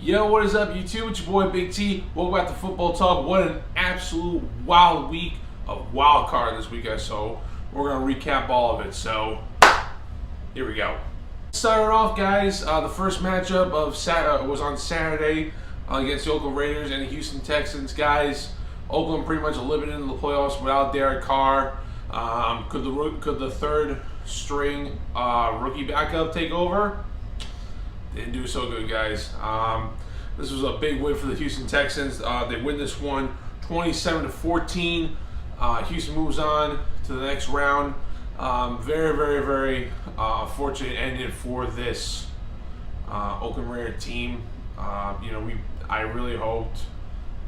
Yo, what is up, YouTube? It's your boy Big T. Welcome back to Football Talk. What an absolute wild week of wild card this week, guys. So we're gonna recap all of it. So here we go. Starting off, guys. The first matchup of was on Saturday against the Oakland Raiders and the Houston Texans, guys. Oakland pretty much eliminated in the playoffs without Derek Carr. Could the third string rookie backup take over? Didn't do so good, guys. This was a big win for the Houston Texans. They win this one 27-14. Houston moves on to the next round. Very fortunate ending for this Oakland Raider team. I really hoped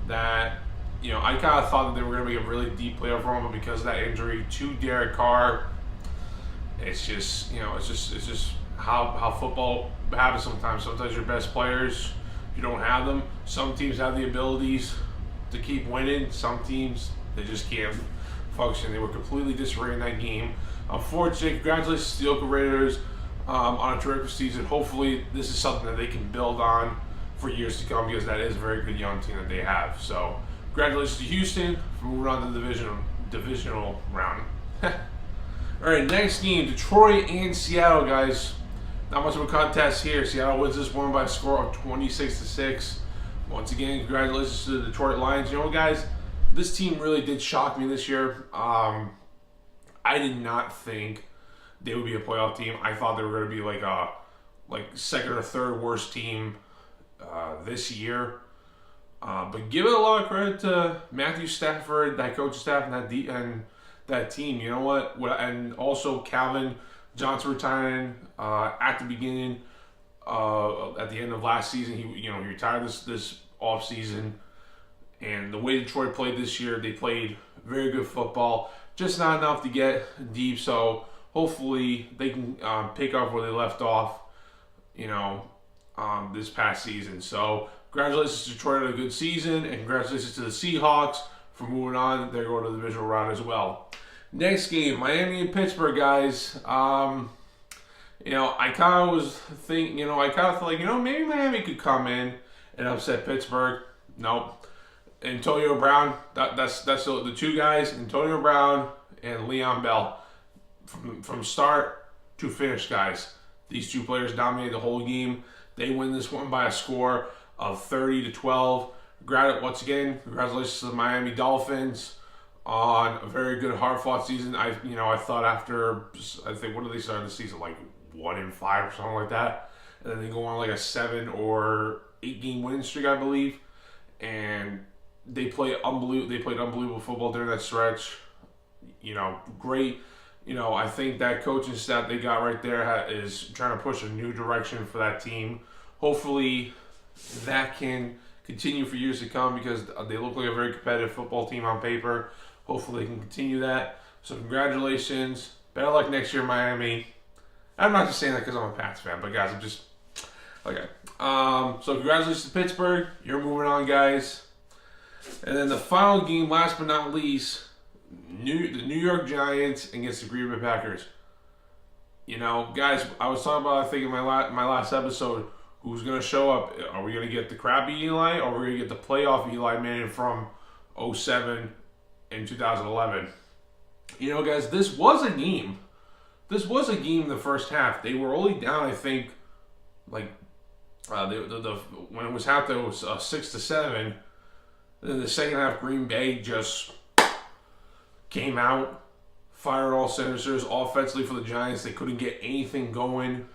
that, I kind of thought that they were going to be a really deep playoff run, but because of that injury to Derek Carr, it's just how football happens sometimes. Sometimes your best players, you don't have them. Some teams have the abilities to keep winning. Some teams, they just can't function. They were completely disarrayed in that game. Unfortunately, congratulations to the Oakland Raiders on a terrific season. Hopefully, this is something that they can build on for years to come, because that is a very good young team that they have. So, congratulations to Houston for moving on to the divisional round. All right, next game, Detroit and Seattle, guys. Not much of a contest here. Seattle wins this one by a score of 26-6. Once again, congratulations to the Detroit Lions. You know, guys, this team really did shock me this year. I did not think they would be a playoff team. I thought they were going to be like second or third worst team this year. But give it a lot of credit to Matthew Stafford, that coaching staff, and that team. You know what? And also Calvin Johnson retiring at the beginning, at the end of last season. He retired this off season, and the way Detroit played this year, they played very good football, just not enough to get deep. So hopefully they can pick up where they left off, this past season. So congratulations to Detroit on a good season, and congratulations to the Seahawks for moving on. They're going to the divisional round as well. Next game, Miami and Pittsburgh, guys. I kind of was thinking, I kind of felt like, maybe Miami could come in and upset Pittsburgh. Nope. Antonio Brown, that's the two guys, Antonio Brown and Le'Veon Bell. From start to finish, guys. These two players dominated the whole game. They win this one by a score of 30-12. Once again, congratulations to the Miami Dolphins on a very good, hard-fought season. I thought after, what did they start the season, like 1-5 or something like that, and then they go on like a 7 or 8 game winning streak, I believe, and they played unbelievable football during that stretch. Great. I think that coaching staff they got right there is trying to push a new direction for that team. Hopefully, that can continue for years to come, because they look like a very competitive football team on paper. Hopefully they can continue that. So congratulations. Better luck next year, Miami. I'm not just saying that because I'm a Pats fan, but guys, I'm just... Okay. So congratulations to Pittsburgh. You're moving on, guys. And then the final game, last but not least, the New York Giants against the Green Bay Packers. Guys, I was talking about, I think in my last episode, who's going to show up. Are we going to get the crappy Eli, or are we going to get the playoff Eli Manning from 2007 and 2011? Guys, this was a game. This was a game in the first half. They were only down, I think, when it was halftime, it was 6-7. Then the second half, Green Bay just came out, fired all cylinders offensively for the Giants. They couldn't get anything going.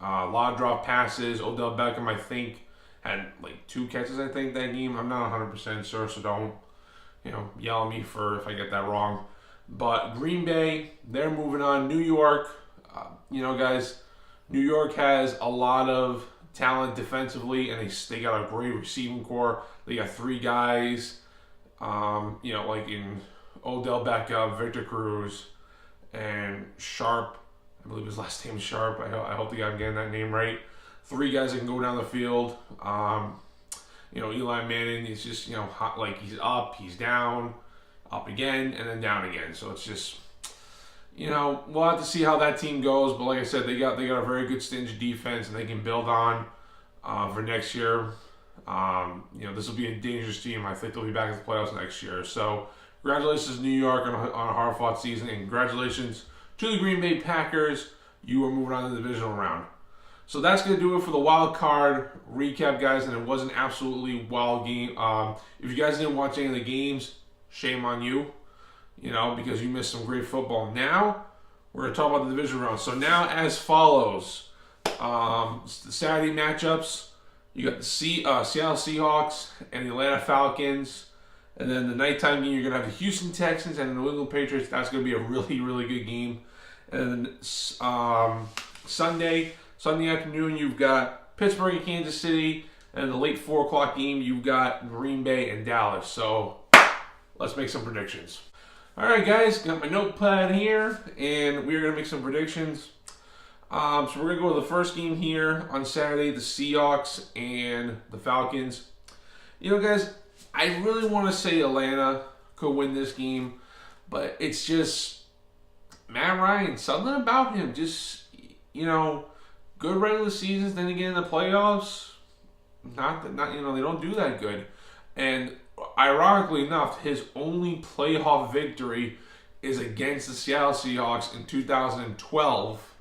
A lot of drop passes. Odell Beckham, I think, had like 2 catches, I think, that game. I'm not 100% sure, so don't, yell at me if I get that wrong. But Green Bay, they're moving on. New York, guys, New York has a lot of talent defensively, and they got a great receiving core. They got 3 guys, like in Odell Beckham, Victor Cruz, and Sharp. I believe his last name is Sharp. I hope I'm getting that name right. 3 guys that can go down the field. Eli Manning, he's just, hot, like he's up, he's down, up again, and then down again. So it's just, we'll have to see how that team goes. But like I said, they got a very good stingy defense, and they can build on for next year. This will be a dangerous team. I think they'll be back in the playoffs next year. So, congratulations, New York, on a hard-fought season, and congratulations to the Green Bay Packers. You are moving on to the divisional round. So that's going to do it for the wild card recap, guys, and it was an absolutely wild game. If you guys didn't watch any of the games, shame on you, because you missed some great football. Now, we're going to talk about the division round. So now, as follows, the Saturday matchups, you got the Seattle Seahawks and the Atlanta Falcons. And then the nighttime game, you're going to have the Houston Texans and the New England Patriots. That's going to be a really, really good game. And then Sunday afternoon, you've got Pittsburgh and Kansas City. And the late 4 o'clock game, you've got Green Bay and Dallas. So let's make some predictions. All right, guys, got my notepad here, and we're going to make some predictions. So we're going to go to the first game here on Saturday, the Seahawks and the Falcons. Guys, I really want to say Atlanta could win this game, but it's just Matt Ryan, something about him, just, good regular seasons, then again in the playoffs, not they don't do that good. And ironically enough, his only playoff victory is against the Seattle Seahawks in 2012.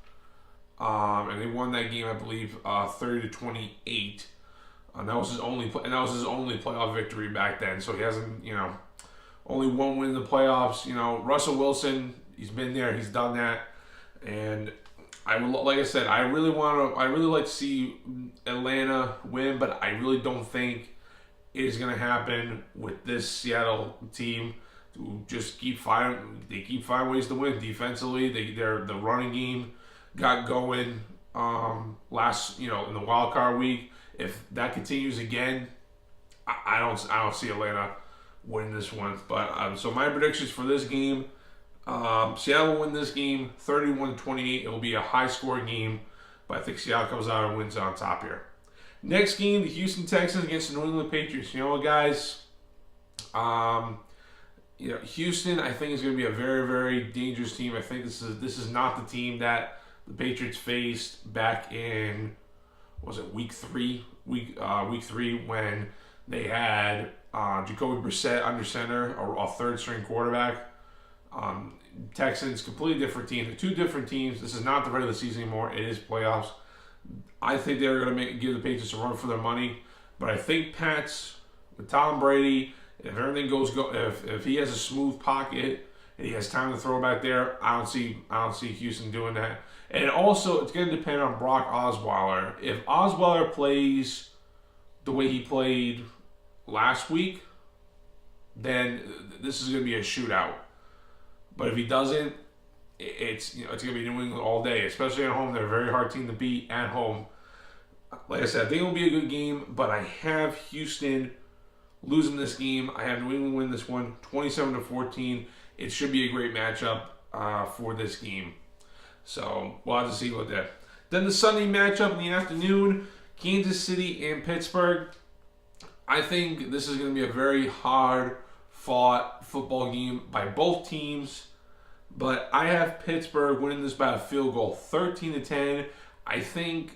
And they won that game, I believe, 30-28. That was his only playoff victory back then. So he hasn't, only one win in the playoffs. Russell Wilson, he's been there, he's done that, and like I said, I really like to see Atlanta win, but I really don't think it is going to happen with this Seattle team. Who just keep finding ways to win defensively. The running game got going last, in the wild card week. If that continues again, I don't see Atlanta win this one. But so my predictions for this game, Seattle will win this game 31-28. It will be a high-scoring game, but I think Seattle comes out and wins on top here. Next game, the Houston Texans against the New England Patriots. Guys, Houston, I think, is going to be a very, very dangerous team. I think this is not the team that the Patriots faced back in, week three when they had Jacoby Brissett under center, a third-string quarterback. Texans, completely different team. They're two different teams. This is not the regular season anymore. It is playoffs. I think they're going to give the Patriots a run for their money. But I think Pats, with Tom Brady, if everything if he has a smooth pocket and he has time to throw back there, I don't see Houston doing that. And also, it's going to depend on Brock Osweiler. If Osweiler plays the way he played last week, then this is going to be a shootout. But if he doesn't, it's going to be New England all day, especially at home. They're a very hard team to beat at home. Like I said, I think it will be a good game, but I have Houston losing this game. I have New England win this one 27-14. It should be a great matchup for this game. So we'll have to see about that. Then the Sunday matchup in the afternoon, Kansas City and Pittsburgh. I think this is going to be a very hard-fought football game by both teams. But I have Pittsburgh winning this by a field goal, 13-10. I think,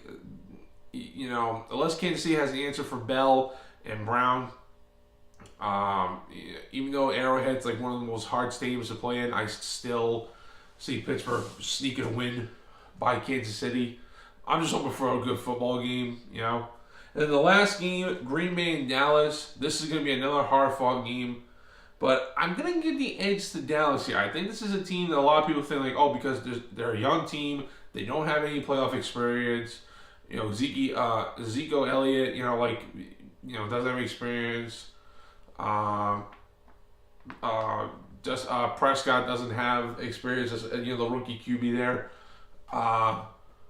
unless Kansas City has an answer for Bell and Brown, even though Arrowhead's like one of the most hard stadiums to play in, I still see Pittsburgh sneaking a win by Kansas City. I'm just hoping for a good football game, And then the last game, Green Bay and Dallas. This is going to be another hard-fought game. But I'm going to give the edge to Dallas here. I think this is a team that a lot of people think, because they're a young team. They don't have any playoff experience. Ezekiel Elliott, doesn't have experience. Prescott doesn't have experience as the rookie QB there.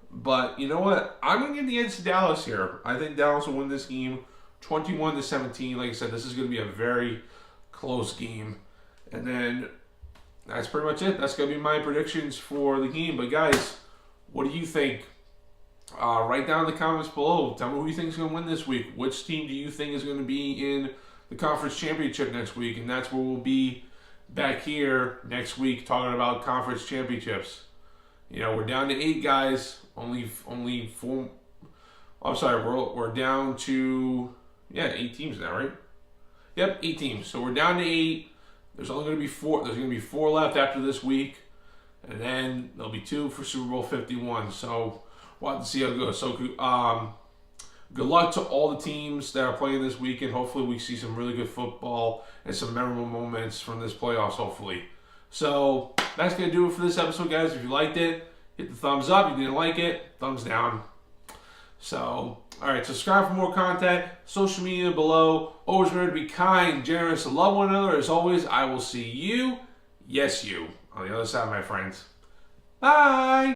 But you know what? I'm going to give the edge to Dallas here. I think Dallas will win this game 21-17. Like I said, this is going to be a very close game. And then that's pretty much it. That's going to be my predictions for the game. But guys, what do you think? Write down in the comments below. Tell me who you think is going to win this week. Which team do you think is going to be in the conference championship next week? And that's where we'll be back here next week talking about conference championships. We're down to 8 guys. Only 4. I'm sorry. We're down to Yeah, 8 teams now, right? Yep, 8 teams. So we're down to 8. There's only going to be 4. There's going to be 4 left after this week, and then there'll be 2 for Super Bowl 51. So we'll have to see how it goes. So good luck to all the teams that are playing this weekend. Hopefully we see some really good football and some memorable moments from this playoffs, hopefully. So that's going to do it for this episode, guys. If you liked it, hit the thumbs up. If you didn't like it, thumbs down. So, all right, subscribe for more content. Social media below. Always remember to be kind, generous, and love one another. As always, I will see you, yes, you, on the other side, my friends. Bye.